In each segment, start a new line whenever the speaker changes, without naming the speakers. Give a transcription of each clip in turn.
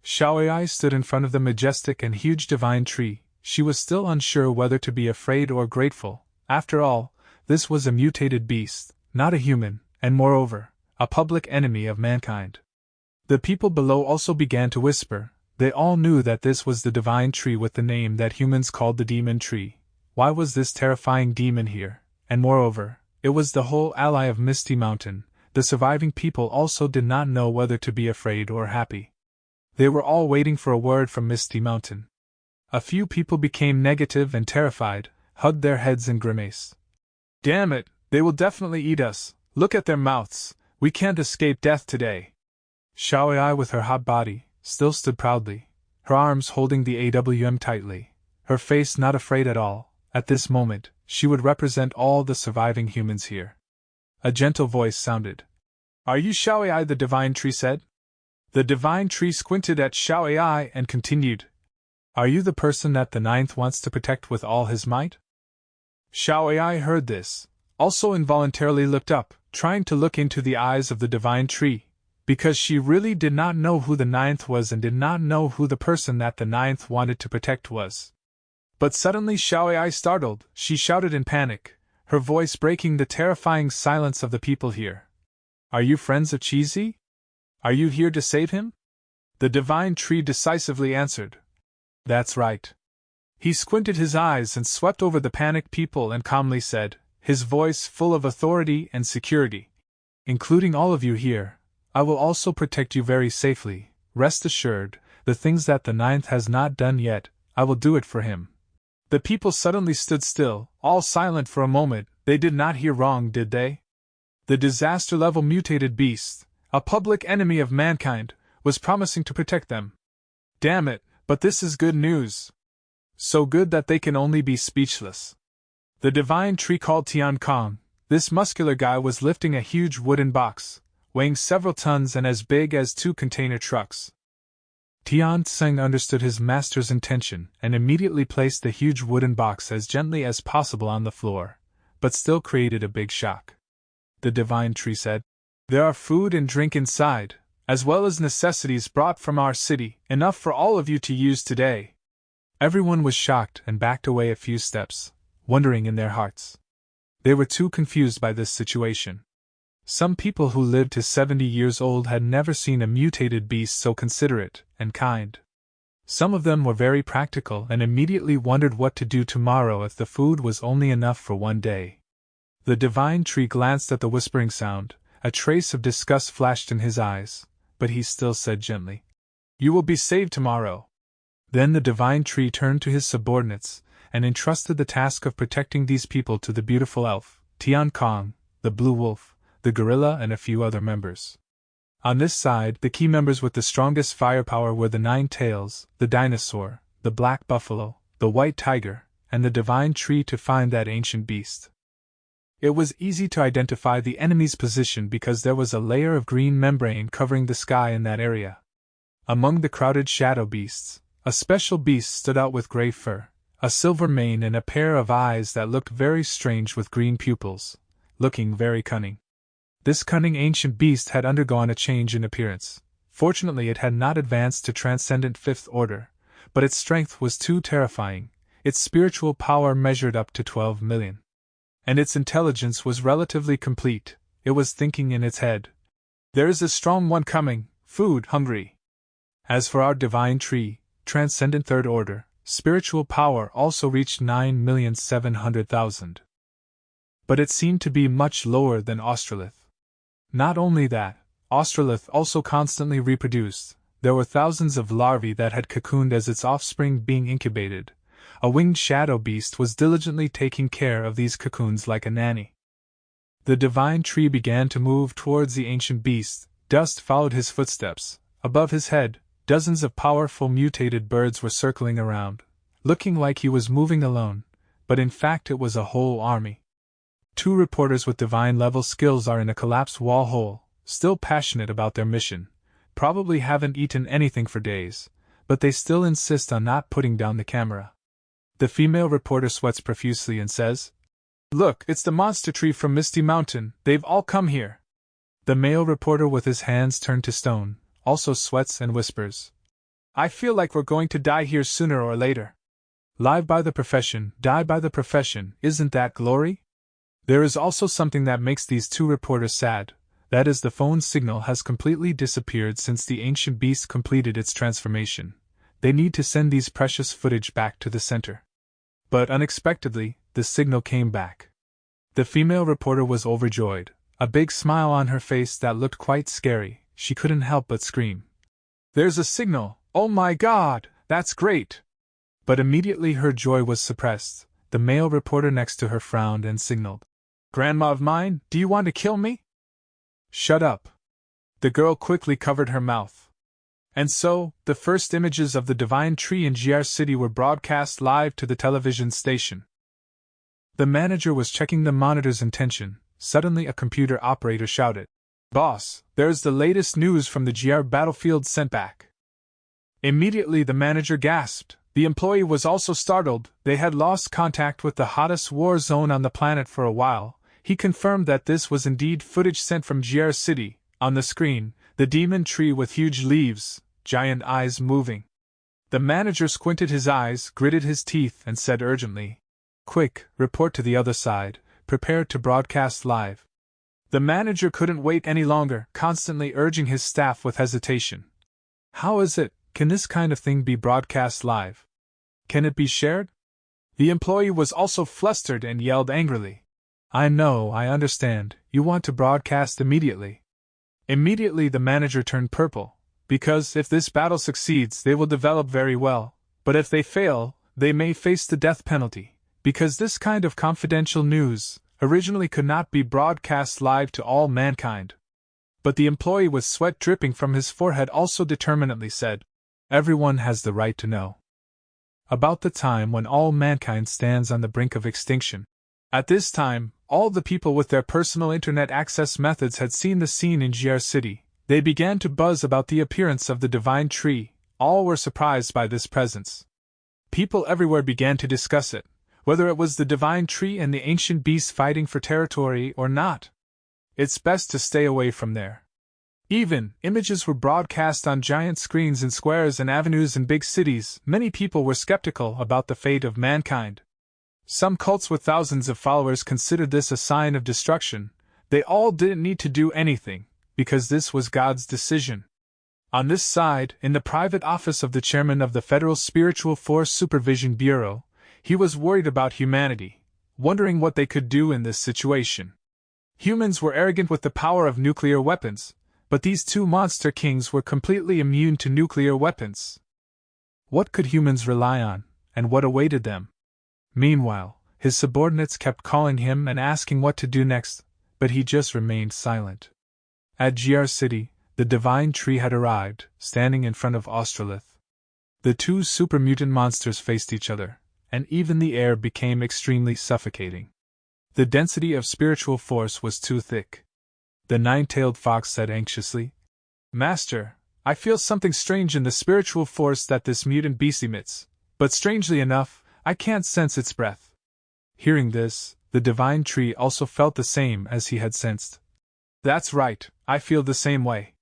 Xiaoai stood in front of the majestic and huge divine tree. She was still unsure whether to be afraid or grateful. After all, this was a mutated beast, not a human, and moreover, a public enemy of mankind. The people below also began to whisper. They all knew that this was the divine tree with the name that humans called the demon tree. Why was this terrifying demon here? And moreover, it was the whole ally of Misty Mountain. The surviving people also did not know whether to be afraid or happy. They were all waiting for a word from Misty Mountain. A few people became negative and terrified, hugged their heads and grimaced. Damn it, they will definitely eat us. Look at their mouths. We can't escape death today. Xiaoai, with her hot body, still stood proudly, her arms holding the AWM tightly, her face not afraid at all. At this moment, she would represent all the surviving humans here. A gentle voice sounded. Are you Xiaoai? The divine tree said. The divine tree squinted at Xiaoai and continued. Are you the person that the ninth wants to protect with all his might? Xiaoai heard this, also involuntarily looked up, trying to look into the eyes of the divine tree, because she really did not know who the ninth was and did not know who the person that the ninth wanted to protect was. But suddenly Xiaoai startled, she shouted in panic, her voice breaking the terrifying silence of the people here. Are you friends of Cheesy? Are you here to save him? The divine tree decisively answered. That's right. He squinted his eyes and swept over the panicked people and calmly said, his voice full of authority and security. Including all of you here, I will also protect you very safely. Rest assured, the things that the ninth has not done yet, I will do it for him. The people suddenly stood still, all silent for a moment. They did not hear wrong, did they? The disaster-level mutated beast, a public enemy of mankind, was promising to protect them. Damn it, but this is good news. So good that they can only be speechless. The divine tree called Tian Kong. This muscular guy was lifting a huge wooden box, weighing several tons and as big as 2 container trucks. Tian Tseng understood his master's intention and immediately placed the huge wooden box as gently as possible on the floor, but still created a big shock. The divine tree said, there are food and drink inside, as well as necessities brought from our city, enough for all of you to use today. Everyone was shocked and backed away a few steps, wondering in their hearts. They were too confused by this situation. Some people who lived to 70 years old had never seen a mutated beast so considerate and kind. Some of them were very practical and immediately wondered what to do tomorrow if the food was only enough for one day. The divine tree glanced at the whispering sound. A trace of disgust flashed in his eyes, but he still said gently, you will be saved tomorrow. Then the divine tree turned to his subordinates and entrusted the task of protecting these people to the beautiful elf, Tian Kong, the blue wolf, the gorilla and a few other members. On this side, the key members with the strongest firepower were the 9 tails, the dinosaur, the black buffalo, the white tiger, and the divine tree to find that ancient beast. It was easy to identify the enemy's position because there was a layer of green membrane covering the sky in that area. Among the crowded shadow beasts, a special beast stood out with gray fur, a silver mane and a pair of eyes that looked very strange with green pupils, looking very cunning. This cunning ancient beast had undergone a change in appearance. Fortunately it had not advanced to transcendent 5th order, but its strength was too terrifying, its spiritual power measured up to 12 million. And its intelligence was relatively complete. It was thinking in its head, there is a strong one coming, food hungry. As for our divine tree, transcendent 3rd order, spiritual power also reached 9,700,000. But it seemed to be much lower than Australith. Not only that, Australith also constantly reproduced. There were thousands of larvae that had cocooned as its offspring being incubated. A winged shadow beast was diligently taking care of these cocoons like a nanny. The divine tree began to move towards the ancient beast. Dust followed his footsteps. Above his head, dozens of powerful mutated birds were circling around, looking like he was moving alone, but in fact it was a whole army. 2 reporters with divine-level skills are in a collapsed wall hole, still passionate about their mission, probably haven't eaten anything for days, but they still insist on not putting down the camera. The female reporter sweats profusely and says, look, it's the monster tree from Misty Mountain, they've all come here. The male reporter with his hands turned to stone, also sweats and whispers, I feel like we're going to die here sooner or later. Live by the profession, die by the profession, isn't that glory? There is also something that makes these two reporters sad. That is, the phone signal has completely disappeared since the ancient beast completed its transformation. They need to send these precious footage back to the center. But unexpectedly, the signal came back. The female reporter was overjoyed, a big smile on her face that looked quite scary. She couldn't help but scream. There's a signal! Oh my God, that's great! But immediately her joy was suppressed. The male reporter next to her frowned and signaled. Grandma of mine, do you want to kill me? Shut up. The girl quickly covered her mouth. And so, the first images of the divine tree in GR City were broadcast live to the television station. The manager was checking the monitor's intention. Suddenly a computer operator shouted, Boss, there's the latest news from the GR battlefield sent back. Immediately the manager gasped. The employee was also startled. They had lost contact with the hottest war zone on the planet for a while. He confirmed that this was indeed footage sent from GR City. On the screen, the demon tree with huge leaves, giant eyes moving. The manager squinted his eyes, gritted his teeth, and said urgently, Quick, report to the other side, prepare to broadcast live. The manager couldn't wait any longer, constantly urging his staff with hesitation. How is it? Can this kind of thing be broadcast live? Can it be shared? The employee was also flustered and yelled angrily. I know, I understand, you want to broadcast immediately. Immediately the manager turned purple, because if this battle succeeds they will develop very well, but if they fail, they may face the death penalty, because this kind of confidential news originally could not be broadcast live to all mankind. But the employee with sweat dripping from his forehead also determinedly said, Everyone has the right to know about the time when all mankind stands on the brink of extinction. At this time, all the people with their personal internet access methods had seen the scene in GR City. They began to buzz about the appearance of the divine tree. All were surprised by this presence. People everywhere began to discuss it, whether it was the divine tree and the ancient beast fighting for territory or not. It's best to stay away from there. Even, images were broadcast on giant screens in squares and avenues in big cities. Many people were skeptical about the fate of mankind. Some cults with thousands of followers considered this a sign of destruction. They all didn't need to do anything, because this was God's decision. On this side, in the private office of the chairman of the Federal Spiritual Force Supervision Bureau, he was worried about humanity, wondering what they could do in this situation. Humans were arrogant with the power of nuclear weapons, but these two monster kings were completely immune to nuclear weapons. What could humans rely on, and what awaited them? Meanwhile, his subordinates kept calling him and asking what to do next, but he just remained silent. At GR City, the divine tree had arrived, standing in front of Australith. The two super mutant monsters faced each other, and even the air became extremely suffocating. The density of spiritual force was too thick. The nine-tailed fox said anxiously, Master, I feel something strange in the spiritual force that this mutant beast emits, but strangely enough, I can't sense its breath. Hearing this, the divine tree also felt the same as he had sensed. That's right, I feel the same way.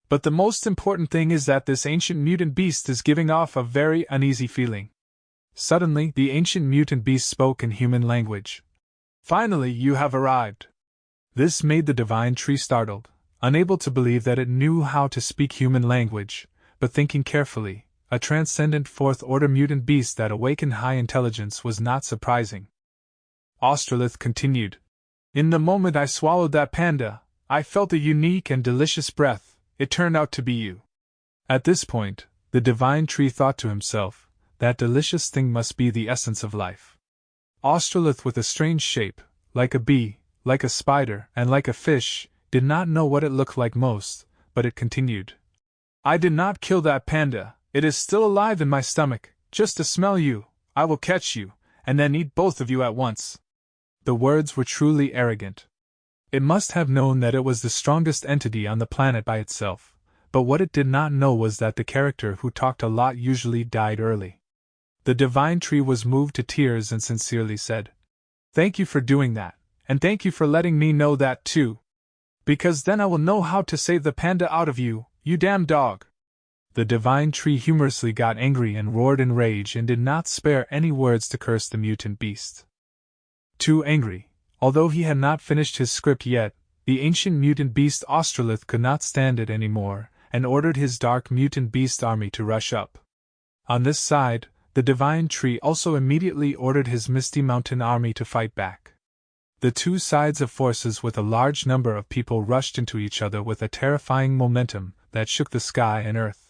But the most important thing is that this ancient mutant beast is giving off a very uneasy feeling. Suddenly, the ancient mutant beast spoke in human language. Finally, you have arrived. This made the divine tree startled, unable to believe that it knew how to speak human language, but thinking carefully, a transcendent fourth-order mutant beast that awakened high intelligence was not surprising. Australith continued. In the moment I swallowed that panda, I felt a unique and delicious breath. It turned out to be you. At this point, the divine tree thought to himself, that delicious thing must be the essence of life. Australith, with a strange shape, like a bee, like a spider, and like a fish, did not know what it looked like most, but it continued. I did not kill that panda, it is still alive in my stomach, just to smell you, I will catch you, and then eat both of you at once. The words were truly arrogant. It must have known that it was the strongest entity on the planet by itself, but what it did not know was that the character who talked a lot usually died early. The divine tree was moved to tears and sincerely said, Thank you for doing that, and thank you for letting me know that too. Because then I will know how to save the panda out of you, you damn dog. The divine tree humorously got angry and roared in rage and did not spare any words to curse the mutant beast. Too angry, although he had not finished his script yet, the ancient mutant beast Australith could not stand it any more, and ordered his dark mutant beast army to rush up. On this side, the divine tree also immediately ordered his misty mountain army to fight back. The two sides of forces with a large number of people rushed into each other with a terrifying momentum that shook the sky and earth.